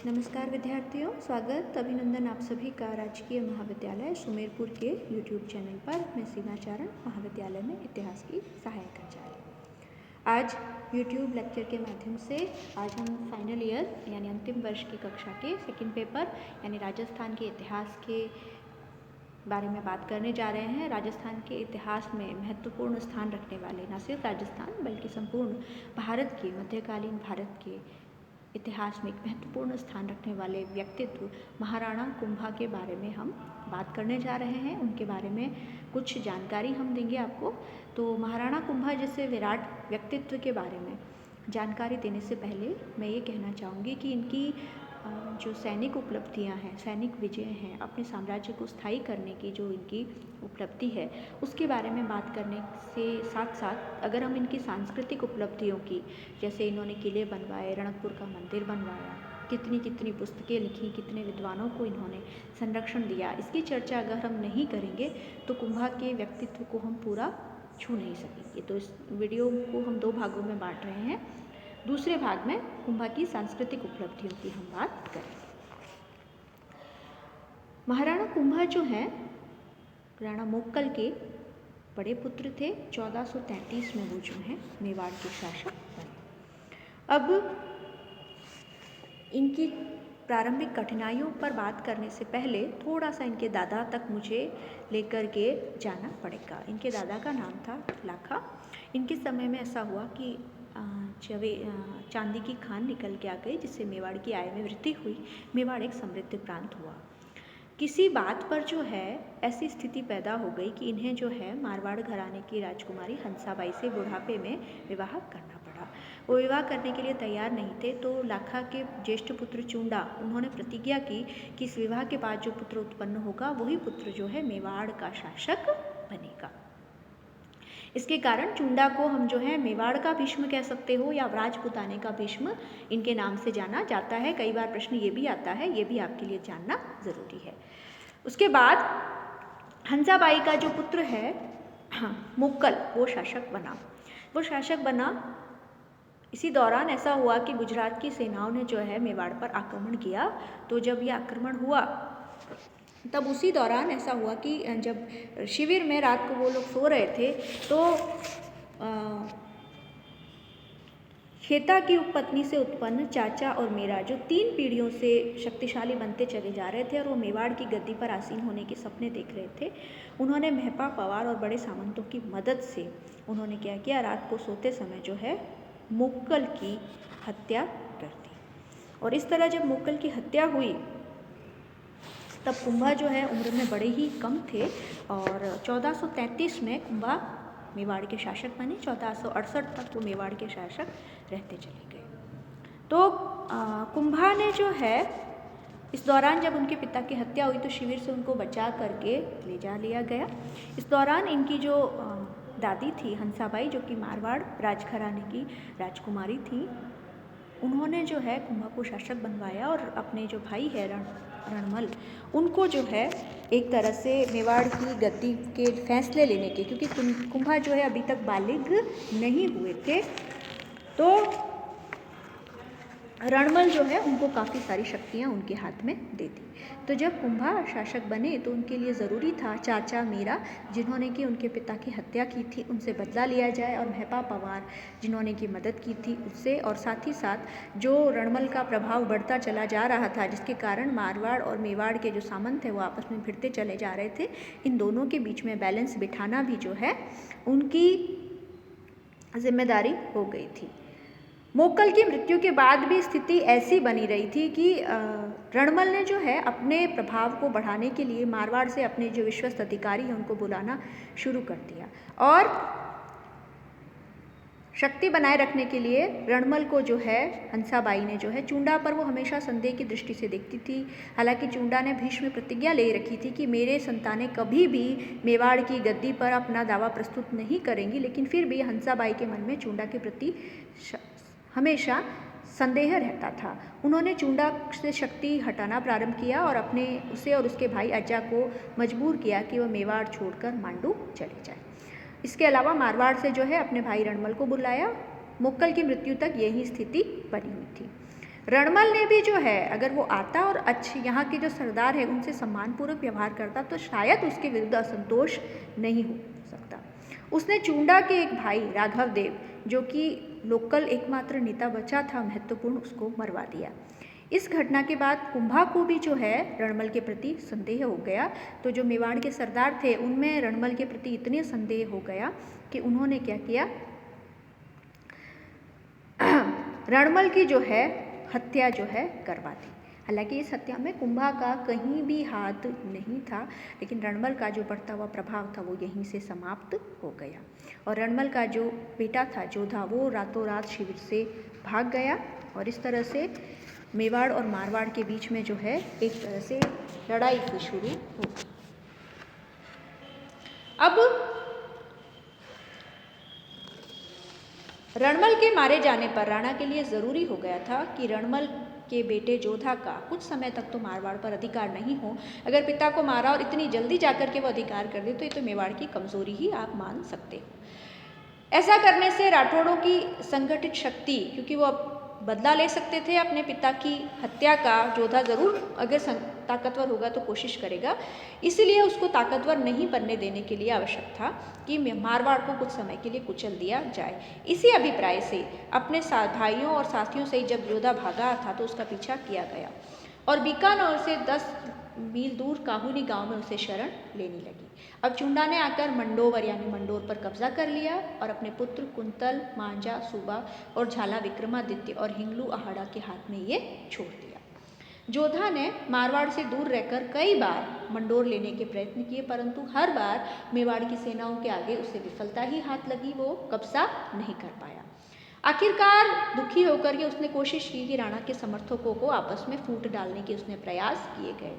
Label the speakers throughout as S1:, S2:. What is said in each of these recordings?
S1: नमस्कार विद्यार्थियों, स्वागत अभिनंदन आप सभी का राजकीय महाविद्यालय सुमेरपुर के YouTube चैनल पर। मैं सीमाचारण महाविद्यालय में इतिहास की सहायक आचार्य। आज YouTube लेक्चर के माध्यम से आज हम फाइनल ईयर यानी अंतिम वर्ष की कक्षा के सेकंड पेपर यानी राजस्थान के इतिहास के बारे में बात करने जा रहे हैं। राजस्थान के इतिहास में महत्वपूर्ण स्थान रखने वाले न सिर्फ राजस्थान बल्कि संपूर्ण भारत के मध्यकालीन भारत के इतिहास में एक महत्वपूर्ण स्थान रखने वाले व्यक्तित्व महाराणा कुंभा के बारे में हम बात करने जा रहे हैं। उनके बारे में कुछ जानकारी हम देंगे आपको। तो महाराणा कुंभा जैसे विराट व्यक्तित्व के बारे में जानकारी देने से पहले मैं ये कहना चाहूँगी कि इनकी जो सैनिक उपलब्धियां हैं, सैनिक विजय हैं, अपने साम्राज्य को स्थायी करने की जो इनकी उपलब्धि है उसके बारे में बात करने से साथ साथ अगर हम इनकी सांस्कृतिक उपलब्धियों की, जैसे इन्होंने किले बनवाए, रणकपुर का मंदिर बनवाया, कितनी कितनी पुस्तकें लिखी, कितने विद्वानों को इन्होंने संरक्षण दिया, इसकी चर्चा अगर हम नहीं करेंगे तो कुंभा के व्यक्तित्व को हम पूरा छू नहीं सकेंगे। तो इस वीडियो को हम दो भागों में बांट रहे हैं। दूसरे भाग में कुंभा की सांस्कृतिक उपलब्धियों की हम बात करेंगे। महाराणा कुंभा जो है राणा मोक्कल के बड़े पुत्र थे। 1433 में वो जो है मेवाड़ के शासक बने। अब इनकी प्रारंभिक कठिनाइयों पर बात करने से पहले थोड़ा सा इनके दादा तक मुझे लेकर के जाना पड़ेगा। इनके दादा का नाम था लाखा। इनके समय में ऐसा हुआ कि चांदी की खान निकल के आ गई, जिससे मेवाड़ की आय में वृद्धि हुई। मेवाड़ एक समृद्ध प्रांत हुआ। किसी बात पर जो है ऐसी स्थिति पैदा हो गई कि इन्हें जो है मारवाड़ घराने की राजकुमारी हंसाबाई से बुढ़ापे में विवाह करना पड़ा। वो विवाह करने के लिए तैयार नहीं थे, तो लाखा के ज्येष्ठ पुत्र चूंडा उन्होंने प्रतिज्ञा की कि इस विवाह के बाद जो पुत्र उत्पन्न होगा वही पुत्र जो है मेवाड़ का शासक बनेगा। इसके कारण चूंडा को हम जो है मेवाड़ का भीष्म कह सकते हो या राजपुताने का भीष्म इनके नाम से जाना जाता है। कई बार प्रश्न ये भी आता है, ये भी आपके लिए जानना जरूरी है। उसके बाद हंसाबाई का जो पुत्र है मोक्कल, वो शासक बना। इसी दौरान ऐसा हुआ कि गुजरात की सेनाओं ने जो है मेवाड़ पर आक्रमण किया। तो जब ये आक्रमण हुआ तब उसी दौरान ऐसा हुआ कि जब शिविर में रात को वो लोग सो रहे थे तो खेता की उपपत्नी से उत्पन्न चाचा और मेरा जो 3 पीढ़ियों से शक्तिशाली बनते चले जा रहे थे और वो मेवाड़ की गद्दी पर आसीन होने के सपने देख रहे थे, उन्होंने महपा पवार और बड़े सामंतों की मदद से उन्होंने क्या किया, रात को सोते समय जो है मोक्कल की हत्या कर दी। और इस तरह जब मोक्कल की हत्या हुई तब कुंभा जो है उम्र में बड़े ही कम थे और 1433 में कुंभा मेवाड़ के शासक बने। 1468 तक वो मेवाड़ के शासक रहते चले गए। तो कुंभा ने जो है इस दौरान जब उनके पिता की हत्या हुई तो शिविर से उनको बचा करके ले जा लिया गया। इस दौरान इनकी जो दादी थी हंसाबाई, जो कि मारवाड़ राजघराने की राजकुमारी थी, उन्होंने जो है कुंभा को शासक बनवाया और अपने जो भाई है रणमल, उनको जो है एक तरह से मेवाड़ की गद्दी के फैसले लेने के, क्योंकि कुंभा जो है अभी तक बालिग नहीं हुए थे, तो रणमल जो है उनको काफ़ी सारी शक्तियाँ उनके हाथ में दे दी। तो जब कुंभा शासक बने तो उनके लिए ज़रूरी था चाचा मीरा, जिन्होंने कि उनके पिता की हत्या की थी, उनसे बदला लिया जाए, और महपा पवार जिन्होंने की मदद की थी उससे, और साथ ही साथ जो रणमल का प्रभाव बढ़ता चला जा रहा था, जिसके कारण मारवाड़ और मेवाड़ के जो सामंत थे वो आपस में भिड़ते चले जा रहे थे, इन दोनों के बीच में बैलेंस बिठाना भी जो है उनकी जिम्मेदारी हो गई थी। मोक्कल की मृत्यु के बाद भी स्थिति ऐसी बनी रही थी कि रणमल ने जो है अपने प्रभाव को बढ़ाने के लिए मारवाड़ से अपने जो विश्वस्त अधिकारी हैं उनको बुलाना शुरू कर दिया, और शक्ति बनाए रखने के लिए रणमल को जो है हंसाबाई ने जो है चूंडा पर वो हमेशा संदेह की दृष्टि से देखती थी। हालांकि चूंडा ने भीष्म में प्रतिज्ञा ले रखी थी कि मेरे संतानें कभी भी मेवाड़ की गद्दी पर अपना दावा प्रस्तुत नहीं करेंगी, लेकिन फिर भी हंसाबाई के मन में चूंडा के प्रति हमेशा संदेह रहता था। उन्होंने चूंडा से शक्ति हटाना प्रारंभ किया और उसे और उसके भाई अज्जा को मजबूर किया कि वह मेवाड़ छोड़कर मांडू चले जाए। इसके अलावा मारवाड़ से जो है अपने भाई रणमल को बुलाया। मोक्कल की मृत्यु तक यही स्थिति बनी हुई थी। रणमल ने भी जो है अगर वो आता और अच्छे यहाँ के जो सरदार है उनसे सम्मानपूर्वक व्यवहार करता तो शायद उसके विरुद्ध असंतोष नहीं हो सकता। उसने चूंडा के एक भाई राघव देव, जो कि लोकल एकमात्र नेता बचा था महत्वपूर्ण, उसको मरवा दिया। इस घटना के बाद कुंभा को भी जो है रणमल के प्रति संदेह हो गया। तो जो मेवाड़ के सरदार थे उनमें रणमल के प्रति इतने संदेह हो गया कि उन्होंने क्या किया, रणमल की जो है हत्या जो है करवा दी। हालांकि इस हत्या में कुंभा का कहीं भी हाथ नहीं था, लेकिन रणमल का जो बढ़ता हुआ प्रभाव था वो यहीं से समाप्त हो गया। और रणमल का जो बेटा था जोधा, वो रातों रात शिविर से भाग गया और इस तरह से मेवाड़ और मारवाड़ के बीच में जो है एक तरह से लड़ाई की शुरू हो। अब रणमल के मारे जाने पर राणा के लिए ज़रूरी हो गया था कि रणमल के बेटे जोधा का कुछ समय तक तो मारवाड़ पर अधिकार नहीं हो। अगर पिता को मारा और इतनी जल्दी जाकर के वो अधिकार कर दे तो ये तो मेवाड़ की कमज़ोरी ही आप मान सकते हो। ऐसा करने से राठौड़ों की संगठित शक्ति, क्योंकि वो अब बदला ले सकते थे अपने पिता की हत्या का, जोधा ज़रूर अगर ताकतवर होगा तो कोशिश करेगा, इसलिए उसको ताकतवर नहीं बनने देने के लिए आवश्यक था कि मारवाड़ को कुछ समय के लिए कुचल दिया जाए। इसी अभिप्राय से अपने भाइयों और साथियों से जब जोधा भागा था तो उसका पीछा किया गया और बीकानेर से 10 मील दूर काहुनी गांव में उसे शरण लेनी लगी। अब चुंडा ने आकर मंडोवर यानी मंडोर पर कब्जा कर लिया और अपने पुत्र कुंतल, मांझा, सूबा और झाला विक्रमादित्य और हिंगलू अहाड़ा के हाथ में ये छोड़ दिया। जोधा ने मारवाड़ से दूर रहकर कई बार मंडोर लेने के प्रयत्न किए, परंतु हर बार मेवाड़ की सेनाओं के आगे उसे विफलता ही हाथ लगी, वो कब्जा नहीं कर पाया। आखिरकार दुखी होकर के उसने कोशिश की कि राणा के समर्थकों को आपस में फूट डालने के उसने प्रयास किए गए।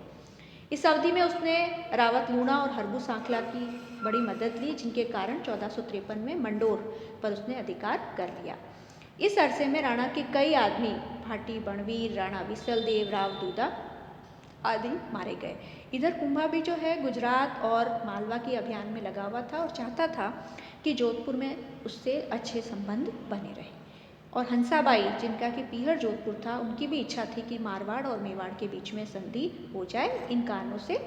S1: इस अवधि में उसने रावत लूणा और हरबू सांखला की बड़ी मदद ली, जिनके कारण 1453 में मंडोर पर उसने अधिकार कर लिया। इस अरसे में राणा के कई आदमी भाटी बणवीर, राणा विसल देव, राव दूदा आदि मारे गए। इधर कुंभा भी जो है गुजरात और मालवा के अभियान में लगा हुआ था और चाहता था कि जोधपुर में उससे अच्छे संबंध बने रहे। और हंसाबाई, जिनका कि पीहर जोधपुर था, उनकी भी इच्छा थी कि मारवाड़ और मेवाड़ के बीच में संधि हो जाए। इन कारणों से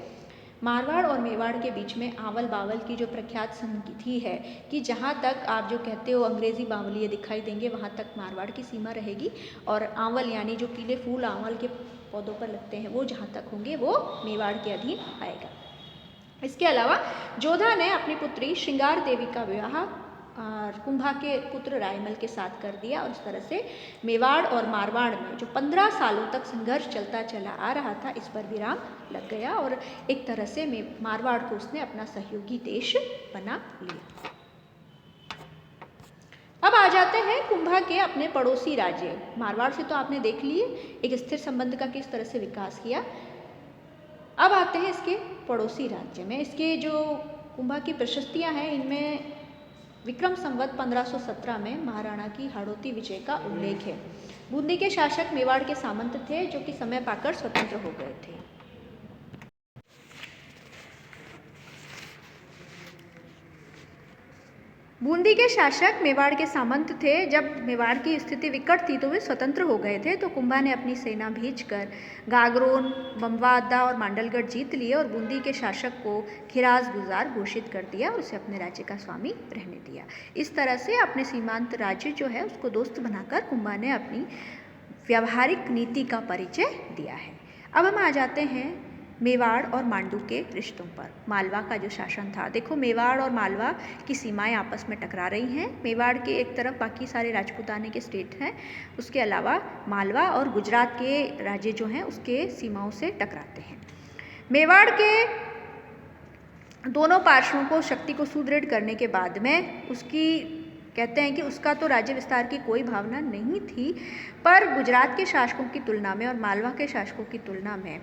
S1: मारवाड़ और मेवाड़ के बीच में आवल बावल की जो प्रख्यात संधि है कि जहाँ तक आप जो कहते हो अंग्रेज़ी बावलिए दिखाई देंगे वहाँ तक मारवाड़ की सीमा रहेगी, और आवल यानी जो पीले फूल आवल के पौधों पर लगते हैं वो जहाँ तक होंगे वो मेवाड़ के अधीन आएगा। इसके अलावा जोधा ने अपनी पुत्री श्रृंगार देवी का विवाह कुंभा के पुत्र रायमल के साथ कर दिया और इस तरह से मेवाड़ और मारवाड़ में जो 15 सालों तक संघर्ष चलता चला आ रहा था इस पर विराम लग गया और एक तरह से मारवाड़ को उसने अपना सहयोगी देश बना लिया। अब आ जाते हैं कुंभा के अपने पड़ोसी राज्य। मारवाड़ से तो आपने देख लिए एक स्थिर संबंध का किस तरह से विकास किया। अब आते हैं इसके पड़ोसी राज्य में। इसके जो कुंभा की प्रशस्तियां हैं इनमें विक्रम संवत 1517 में महाराणा की हाड़ौती विजय का उल्लेख है। बूंदी के शासक मेवाड़ के सामंत थे जो कि समय पाकर स्वतंत्र हो गए थे। बूंदी के शासक मेवाड़ के सामंत थे। जब मेवाड़ की स्थिति विकट थी तो वे स्वतंत्र हो गए थे, तो कुंभा ने अपनी सेना भेजकर गागरोन, बमवादा और मांडलगढ़ जीत लिए और बूंदी के शासक को खिराज गुजार घोषित कर दिया और उसे अपने राज्य का स्वामी रहने दिया। इस तरह से अपने सीमांत राज्य जो है उसको दोस्त बनाकर कुंभा ने अपनी व्यावहारिक नीति का परिचय दिया है। अब हम आ जाते हैं मेवाड़ और मांडू के रिश्तों पर। मालवा का जो शासन था, देखो मेवाड़ और मालवा की सीमाएं आपस में टकरा रही हैं। मेवाड़ के एक तरफ बाकी सारे राजपूताने के स्टेट हैं, उसके अलावा मालवा और गुजरात के राज्य जो हैं उसके सीमाओं से टकराते हैं। मेवाड़ के दोनों पार्श्वों को शक्ति को सुदृढ़ करने के बाद में उसकी कहते हैं कि उसका तो राज्य विस्तार की कोई भावना नहीं थी, पर गुजरात के शासकों की तुलना में और मालवा के शासकों की तुलना में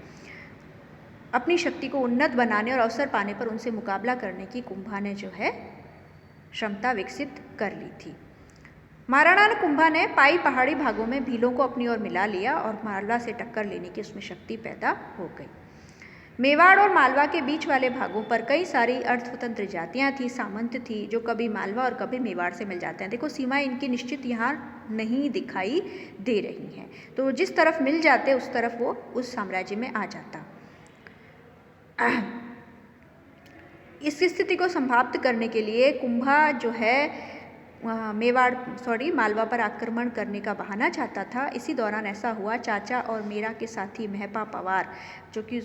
S1: अपनी शक्ति को उन्नत बनाने और अवसर पाने पर उनसे मुकाबला करने की कुंभा ने जो है क्षमता विकसित कर ली थी। महाराणा कुंभा ने पाई पहाड़ी भागों में भीलों को अपनी ओर मिला लिया और मालवा से टक्कर लेने की उसमें शक्ति पैदा हो गई। मेवाड़ और मालवा के बीच वाले भागों पर कई सारी अर्थस्वतंत्र जातियां थी, सामंत थी, जो कभी मालवा और कभी मेवाड़ से मिल जाते हैं। देखो सीमाएं इनकी निश्चित यहाँ नहीं दिखाई दे रही हैं। तो जिस तरफ मिल जाते उस तरफ वो उस साम्राज्य में आ जाता। इस स्थिति को समाप्त करने के लिए कुंभा जो है मालवा पर आक्रमण करने का बहाना चाहता था। इसी दौरान ऐसा हुआ, चाचा और मीरा के साथी महपा पवार जो कि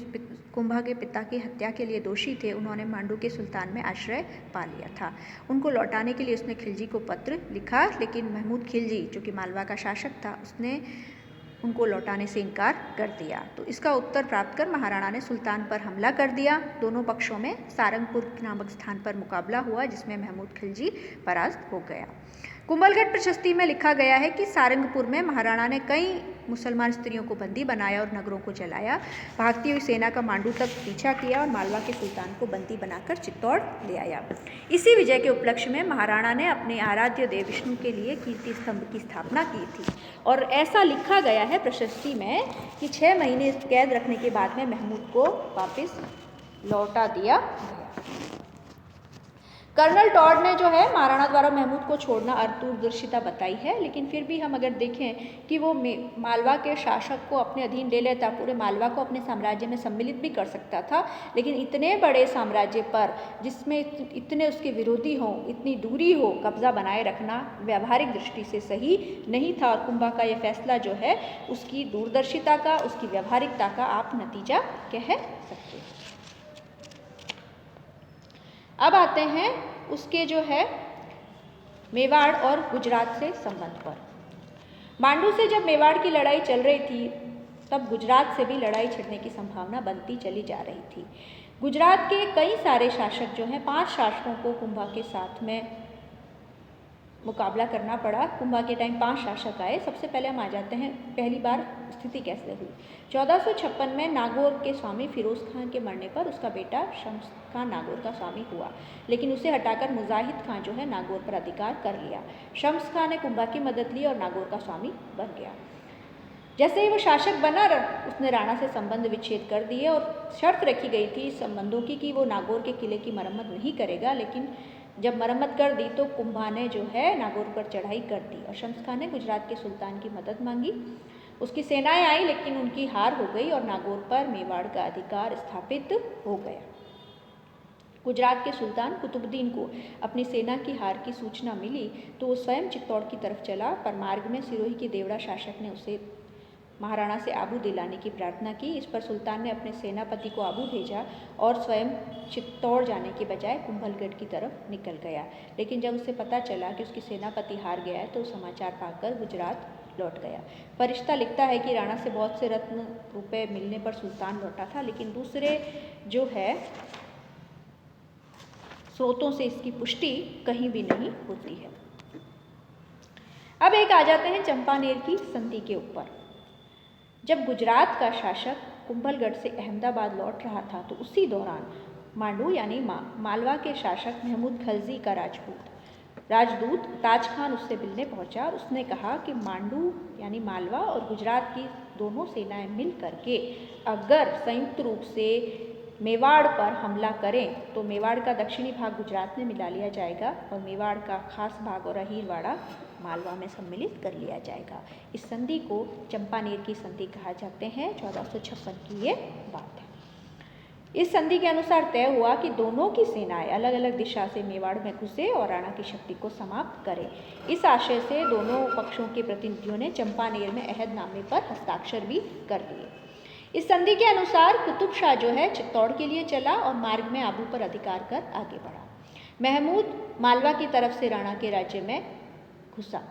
S1: कुंभा के पिता की हत्या के लिए दोषी थे, उन्होंने मांडू के सुल्तान में आश्रय पा लिया था। उनको लौटाने के लिए उसने खिलजी को पत्र लिखा, लेकिन महमूद खिलजी जो कि मालवा का शासक था, उसने उनको लौटाने से इनकार कर दिया। तो इसका उत्तर प्राप्त कर महाराणा ने सुल्तान पर हमला कर दिया। दोनों पक्षों में सारंगपुर नामक स्थान पर मुकाबला हुआ, जिसमें महमूद खिलजी परास्त हो गया। कुंभलगढ़ प्रशस्ति में लिखा गया है कि सारंगपुर में महाराणा ने कई मुसलमान स्त्रियों को बंदी बनाया और नगरों को जलाया। भागती हुई सेना का मांडू तक पीछा किया और मालवा के सुल्तान को बंदी बनाकर चित्तौड़ ले आया। इसी विजय के उपलक्ष्य में महाराणा ने अपने आराध्य देव विष्णु के लिए कीर्ति स्तंभ की स्थापना की थी। और ऐसा लिखा गया है प्रशस्ति में कि 6 महीने कैद रखने के बाद में महमूद को वापस लौटा दिया गया। कर्नल टॉड ने जो है महाराणा द्वारा महमूद को छोड़ना अदूरदर्शिता बताई है, लेकिन फिर भी हम अगर देखें कि वो मालवा के शासक को अपने अधीन ले लेता, पूरे मालवा को अपने साम्राज्य में सम्मिलित भी कर सकता था, लेकिन इतने बड़े साम्राज्य पर जिसमें इतने उसके विरोधी हों, इतनी दूरी हो, कब्जा बनाए रखना व्यावहारिक दृष्टि से सही नहीं था। और कुंभा का ये फैसला जो है उसकी दूरदर्शिता का, उसकी व्यावहारिकता का आप नतीजा कह सकते हैं। अब आते हैं उसके जो है मेवाड़ और गुजरात से संबंध पर। मांडू से जब मेवाड़ की लड़ाई चल रही थी, तब गुजरात से भी लड़ाई छिड़ने की संभावना बनती चली जा रही थी। गुजरात के कई सारे शासक जो हैं, 5 शासकों को कुंभा के साथ में मुकाबला करना पड़ा। कुंभा के टाइम 5 शासक आए। सबसे पहले हम आ जाते हैं पहली बार स्थिति कैसे हुई। 1456 में नागौर के स्वामी फिरोज खान के मरने पर उसका बेटा शम्स खान नागौर का स्वामी हुआ, लेकिन उसे हटाकर मुजाहिद खान जो है नागौर पर अधिकार कर लिया। शम्स खान ने कुंभा की मदद ली और नागौर का स्वामी बन गया। जैसे ही वो शासक बना, उसने राणा से संबंध विच्छेद कर दिए और शर्त रखी गई थी संबंधों की कि वो नागौर के किले की मरम्मत नहीं करेगा। लेकिन जब मरम्मत कर दी तो कुंभा ने जो है नागौर पर चढ़ाई कर दी और शम्स खान ने गुजरात के सुल्तान की मदद मांगी। उसकी सेनाएं आई, लेकिन उनकी हार हो गई और नागौर पर मेवाड़ का अधिकार स्थापित हो गया। गुजरात के सुल्तान कुतुबुद्दीन को अपनी सेना की हार की सूचना मिली तो वो स्वयं चित्तौड़ की तरफ चला, पर मार्ग में सिरोही के देवड़ा शासक ने उसे महाराणा से आबू दिलाने की प्रार्थना की। इस पर सुल्तान ने अपने सेनापति को आबू भेजा और स्वयं चित्तौड़ जाने के बजाय कुंभलगढ़ की तरफ निकल गया। लेकिन जब उसे पता चला कि उसकी सेनापति हार गया है तो समाचार पाकर गुजरात लौट गया। फरिश्ता लिखता है कि राणा से बहुत से रत्न रुपए मिलने पर सुल्तान लौटा था, लेकिन दूसरे जो है स्रोतों से इसकी पुष्टि कहीं भी नहीं होती है। अब एक आ जाते हैं चंपानेर की संधि के ऊपर। जब गुजरात का शासक कुंभलगढ़ से अहमदाबाद लौट रहा था तो उसी दौरान मांडू यानी मालवा के शासक महमूद खलजी का राजदूत ताज खान उससे मिलने पहुंचा और उसने कहा कि मांडू यानी मालवा और गुजरात की दोनों सेनाएं मिल करके अगर संयुक्त रूप से मेवाड़ पर हमला करें तो मेवाड़ का दक्षिणी भाग गुजरात में मिला लिया जाएगा और मेवाड़ का खास भाग और अहीरवाड़ा मालवा में सम्मिलित कर लिया जाएगा। इस संधि को चंपानेर की संधि कहा जाते हैं। 1456 की ये बात है। इस संधि के अनुसार तय हुआ कि दोनों की सेनाएं अलग अलग दिशा से मेवाड़ में घुसे और राणा की शक्ति को समाप्त करें। इस आशय से दोनों पक्षों के प्रतिनिधियों ने चंपानेर में अहदनामे पर हस्ताक्षर भी कर दिए। इस संधि के अनुसार कुतुब शाह जो है चित्तौड़ के लिए चला और मार्ग में आबू पर अधिकार कर आगे बढ़ा। महमूद मालवा की तरफ से राणा के राज्य में घुसा।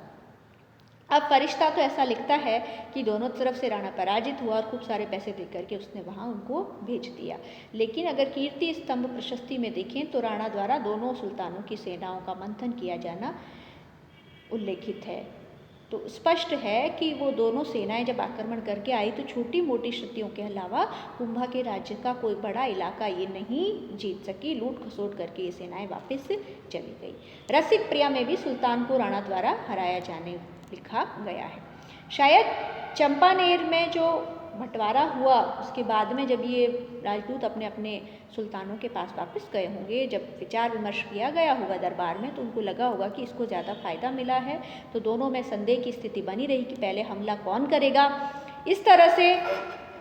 S1: अब फरिश्ता तो ऐसा लिखता है कि दोनों तरफ से राणा पराजित हुआ और खूब सारे पैसे देकर के उसने वहाँ उनको भेज दिया। लेकिन अगर कीर्ति स्तंभ प्रशस्ति में देखें तो राणा द्वारा दोनों सुल्तानों की सेनाओं का मंथन किया जाना उल्लेखित है। तो स्पष्ट है कि वो दोनों सेनाएं जब आक्रमण करके आई तो छोटी मोटी क्षतियों के अलावा कुंभा के राज्य का कोई बड़ा इलाका ये नहीं जीत सकी। लूट खसोट करके ये सेनाएं वापस चली गई। रसिक प्रिया में भी सुल्तान को राणा द्वारा हराया जाने लिखा गया है। शायद चंपानेर में जो बंटवारा हुआ उसके बाद में जब ये राजदूत अपने अपने सुल्तानों के पास वापस गए होंगे, जब विचार विमर्श किया गया होगा दरबार में, तो उनको लगा होगा कि इसको ज़्यादा फ़ायदा मिला है, तो दोनों में संदेह की स्थिति बनी रही कि पहले हमला कौन करेगा। इस तरह से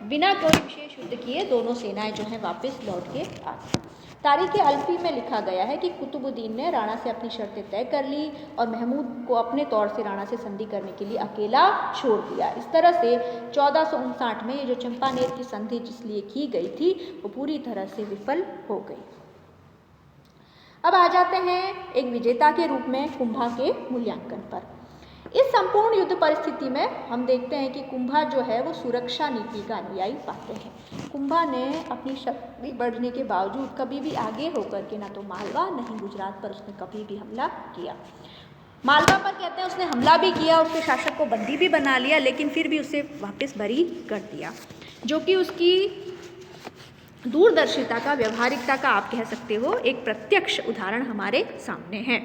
S1: बिना कोई विशेष युद्ध किए दोनों सेनाएं जो हैं वापस लौट के आ गई। तारीख़ अलफी में लिखा गया है कि कुतुबुद्दीन ने राणा से अपनी शर्तें तय कर ली और महमूद को अपने तौर से राणा से संधि करने के लिए अकेला छोड़ दिया। इस तरह से 1459 में ये जो चंपानेर की संधि जिसलिए की गई थी वो पूरी तरह से विफल हो गई। अब आ जाते हैं एक विजेता के रूप में कुंभा के मूल्यांकन पर। इस संपूर्ण युद्ध परिस्थिति में हम देखते हैं कि कुंभा जो है वो सुरक्षा नीति का अनुयायी पाते हैं। कुंभा ने अपनी शक्ति बढ़ने के बावजूद कभी भी आगे होकर के ना तो मालवा नहीं गुजरात पर उसने कभी भी हमला किया। मालवा पर कहते हैं उसने हमला भी किया, उसके शासक को बंदी भी बना लिया, लेकिन फिर भी उसे वापस बरी कर दिया, जो कि उसकी दूरदर्शिता का, व्यवहारिकता का आप कह सकते हो एक प्रत्यक्ष उदाहरण हमारे सामने है।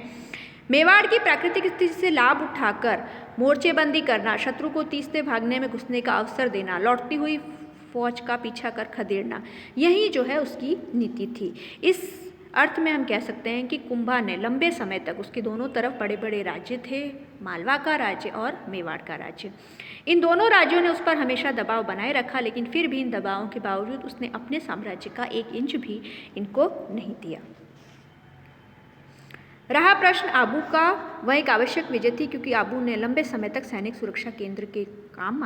S1: मेवाड़ की प्राकृतिक स्थिति से लाभ उठाकर मोर्चेबंदी करना, शत्रु को तीसरे भागने में घुसने का अवसर देना, लौटती हुई फौज का पीछा कर खदेड़ना, यही जो है उसकी नीति थी। इस अर्थ में हम कह सकते हैं कि कुंभा ने लंबे समय तक, उसके दोनों तरफ बड़े बड़े राज्य थे, मालवा का राज्य और मेवाड़ का राज्य, इन दोनों राज्यों ने उस पर हमेशा दबाव बनाए रखा, लेकिन फिर भी इन दबावों के बावजूद उसने अपने साम्राज्य का 1 इंच भी इनको नहीं दिया। रहा प्रश्न आबू का, वह एक आवश्यक विजय थी क्योंकि आबू ने लंबे समय तक सैनिक सुरक्षा केंद्र के काम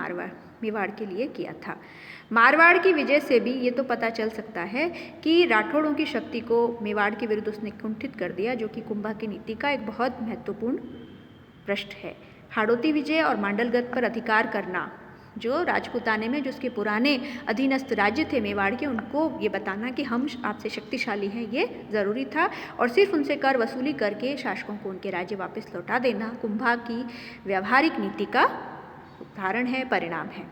S1: मेवाड़ के लिए किया था। मारवाड़ की विजय से भी ये तो पता चल सकता है कि राठौड़ों की शक्ति को मेवाड़ के विरुद्ध उसने कुंठित कर दिया, जो कि कुंभा की नीति का एक बहुत महत्वपूर्ण पृष्ठ है। हाड़ौती विजय और मांडलगढ़ पर अधिकार करना, जो राजपूताने में जो उसके पुराने अधीनस्थ राज्य थे मेवाड़ के, उनको ये बताना कि हम आपसे शक्तिशाली हैं, ये ज़रूरी था, और सिर्फ उनसे कर वसूली करके शासकों को उनके राज्य वापस लौटा देना कुंभा की व्यावहारिक नीति का उदाहरण है, परिणाम है।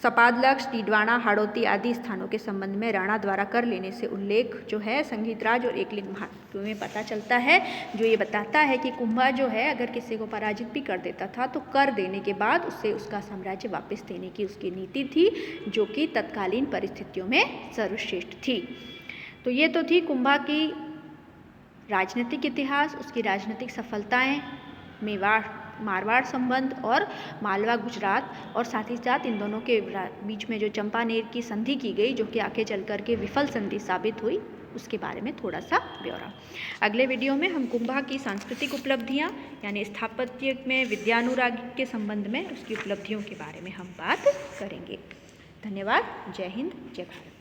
S1: सपादलक्ष, डीडवाना, हाड़ौती आदि स्थानों के संबंध में राणा द्वारा कर लेने से उल्लेख जो है संगीतराज और एकलिंग महात्म्य में पता चलता है, जो ये बताता है कि कुंभा जो है अगर किसी को पराजित भी कर देता था तो कर देने के बाद उससे उसका साम्राज्य वापस देने की उसकी नीति थी, जो कि तत्कालीन परिस्थितियों में सर्वश्रेष्ठ थी। तो ये तो थी कुंभा की राजनीतिक इतिहास, उसकी राजनीतिक सफलताएँ, मेवाड़ मारवाड़ संबंध और मालवा गुजरात, और साथ ही साथ इन दोनों के बीच में जो चंपानेर की संधि की गई, जो कि आगे चल कर के विफल संधि साबित हुई, उसके बारे में थोड़ा सा ब्यौरा। अगले वीडियो में हम कुंभा की सांस्कृतिक उपलब्धियां यानी स्थापत्य में विद्यानुराग के संबंध में उसकी उपलब्धियों के बारे में हम बात करेंगे। धन्यवाद। जय हिंद, जय भारत।